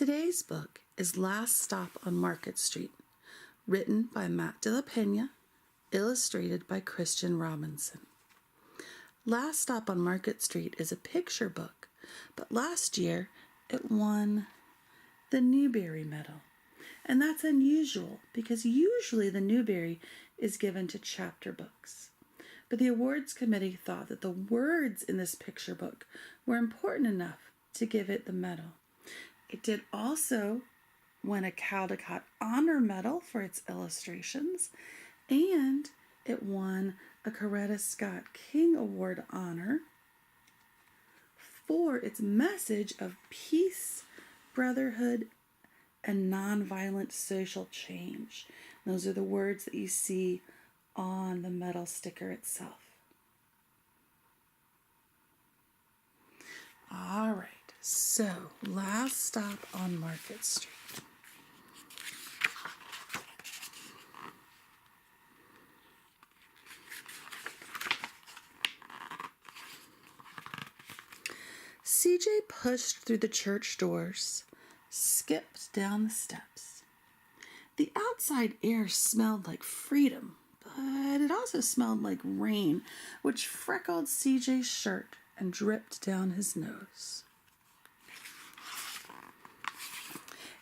Today's book is Last Stop on Market Street, written by Matt de la Pena, illustrated by Christian Robinson. Last Stop on Market Street is a picture book, but last year it won the Newbery Medal. And that's unusual because usually the Newbery is given to chapter books. But the awards committee thought that the words in this picture book were important enough to give it the medal. It did also win a Caldecott Honor Medal for its illustrations, and it won a Coretta Scott King Award honor for its message of peace, brotherhood, and nonviolent social change. Those are the words that you see on the medal sticker itself. All right, so Last Stop on Market Street. CJ pushed through the church doors, skipped down the steps. The outside air smelled like freedom, but it also smelled like rain, which freckled CJ's shirt and dripped down his nose.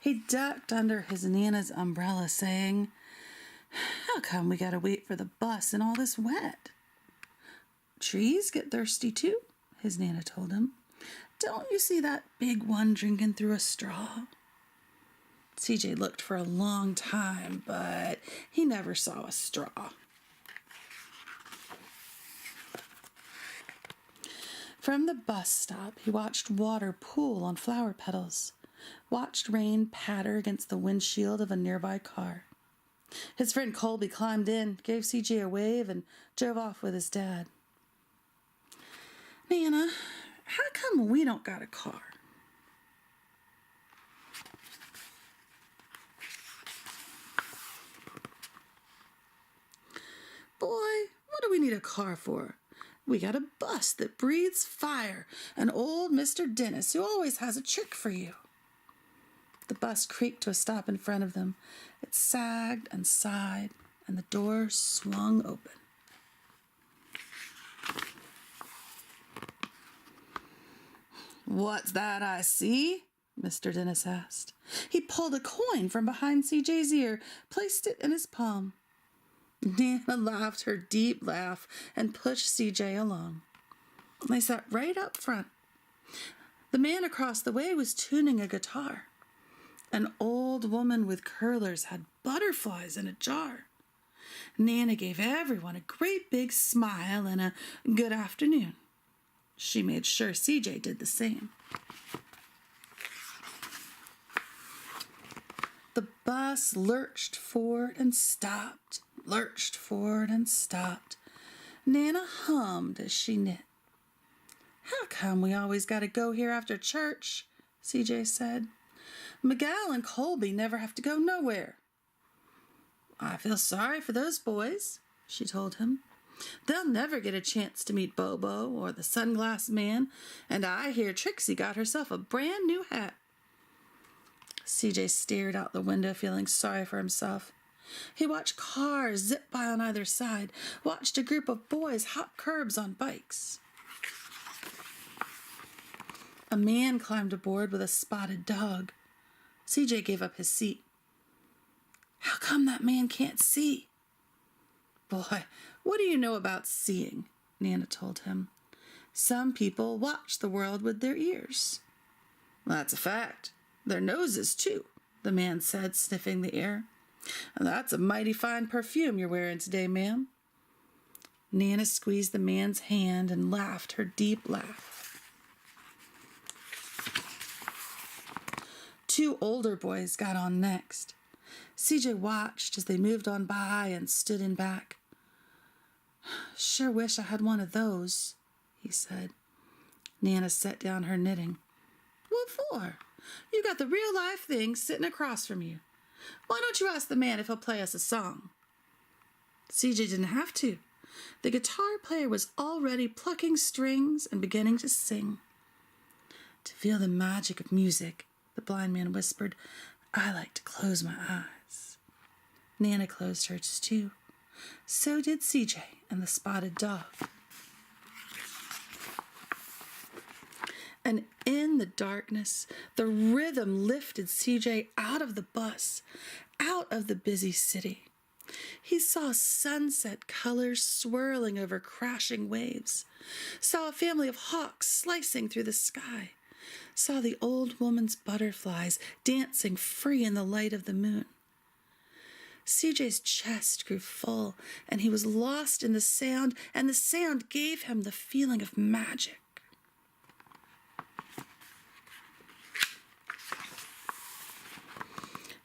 He ducked under his Nana's umbrella, saying, "How come we gotta wait for the bus in all this wet?" "Trees get thirsty too," his Nana told him. "Don't you see that big one drinking through a straw?" CJ looked for a long time, but he never saw a straw. From the bus stop, he watched water pool on flower petals, watched rain patter against the windshield of a nearby car. His friend Colby climbed in, gave CJ a wave, and drove off with his dad. "Nana, how come we don't got a car?" "Boy, what do we need a car for? We got a bus that breathes fire, and old Mr. Dennis, who always has a trick for you." The bus creaked to a stop in front of them. It sagged and sighed, and the door swung open. "What's that I see?" Mr. Dennis asked. He pulled a coin from behind CJ's ear, placed it in his palm. Nana laughed her deep laugh and pushed CJ along. They sat right up front. The man across the way was tuning a guitar. An old woman with curlers had butterflies in a jar. Nana gave everyone a great big smile and a good afternoon. She made sure CJ did the same. The bus lurched forward and stopped, lurched forward and stopped. Nana hummed as she knit. "How come we always got to go here after church?" CJ said. "Miguel and Colby never have to go nowhere." "I feel sorry for those boys," she told him. "They'll never get a chance to meet Bobo or the Sunglass Man, and I hear Trixie got herself a brand new hat." CJ stared out the window, feeling sorry for himself. He watched cars zip by on either side, watched a group of boys hop curbs on bikes. A man climbed aboard with a spotted dog. CJ gave up his seat. "How come that man can't see?" "Boy, what do you know about seeing?" Nana told him. "Some people watch the world with their ears." "That's a fact. Their noses, too," the man said, sniffing the air. "That's a mighty fine perfume you're wearing today, ma'am." Nana squeezed the man's hand and laughed her deep laugh. Two older boys got on next. CJ watched as they moved on by and stood in back. "Sure wish I had one of those," he said. Nana set down her knitting. "What for? You got the real-life thing sitting across from you. Why don't you ask the man if he'll play us a song?" CJ didn't have to. The guitar player was already plucking strings and beginning to sing. To feel the magic of music, the blind man whispered. "I like to close my eyes." Nana closed hers too. So did CJ and the spotted dog. And in the darkness, the rhythm lifted CJ out of the bus, out of the busy city. He saw sunset colors swirling over crashing waves, saw a family of hawks slicing through the sky, saw the old woman's butterflies dancing free in the light of the moon. CJ's chest grew full, and he was lost in the sound, and the sound gave him the feeling of magic.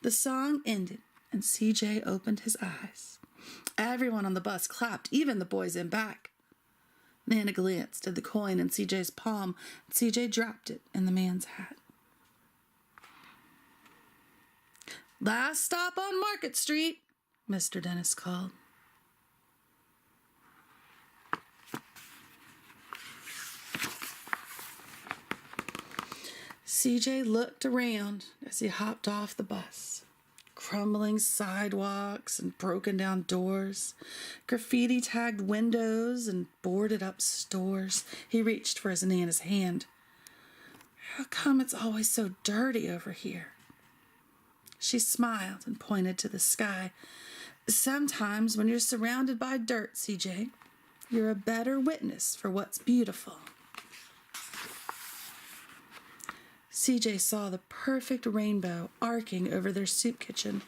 The song ended, and CJ opened his eyes. Everyone on the bus clapped, even the boys in back. Nana glanced at the coin in CJ's palm, and CJ dropped it in the man's hat. "Last stop on Market Street," Mr. Dennis called. CJ looked around as he hopped off the bus. Crumbling sidewalks and broken down doors, graffiti-tagged windows and boarded-up stores. He reached for his Nana's hand. "How come it's always so dirty over here?" She smiled and pointed to the sky. "Sometimes when you're surrounded by dirt, CJ, you're a better witness for what's beautiful." CJ saw the perfect rainbow arcing over their soup kitchen.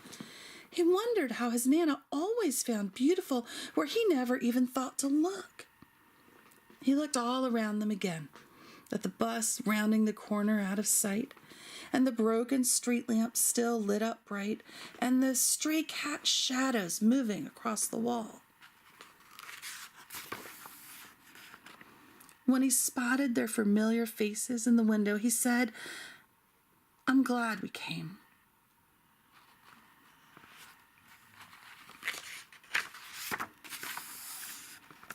He wondered how his Nana always found beautiful where he never even thought to look. He looked all around them again, at the bus rounding the corner out of sight, and the broken street lamps still lit up bright, and the stray cat shadows moving across the wall. When he spotted their familiar faces in the window, he said, "I'm glad we came."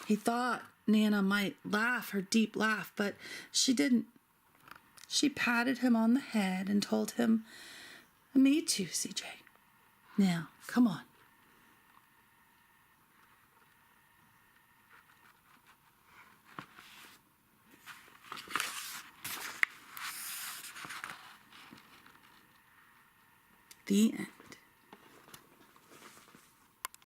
He thought Nana might laugh her deep laugh, but she didn't. She patted him on the head and told him, "Me too, CJ. Now, come on." The end.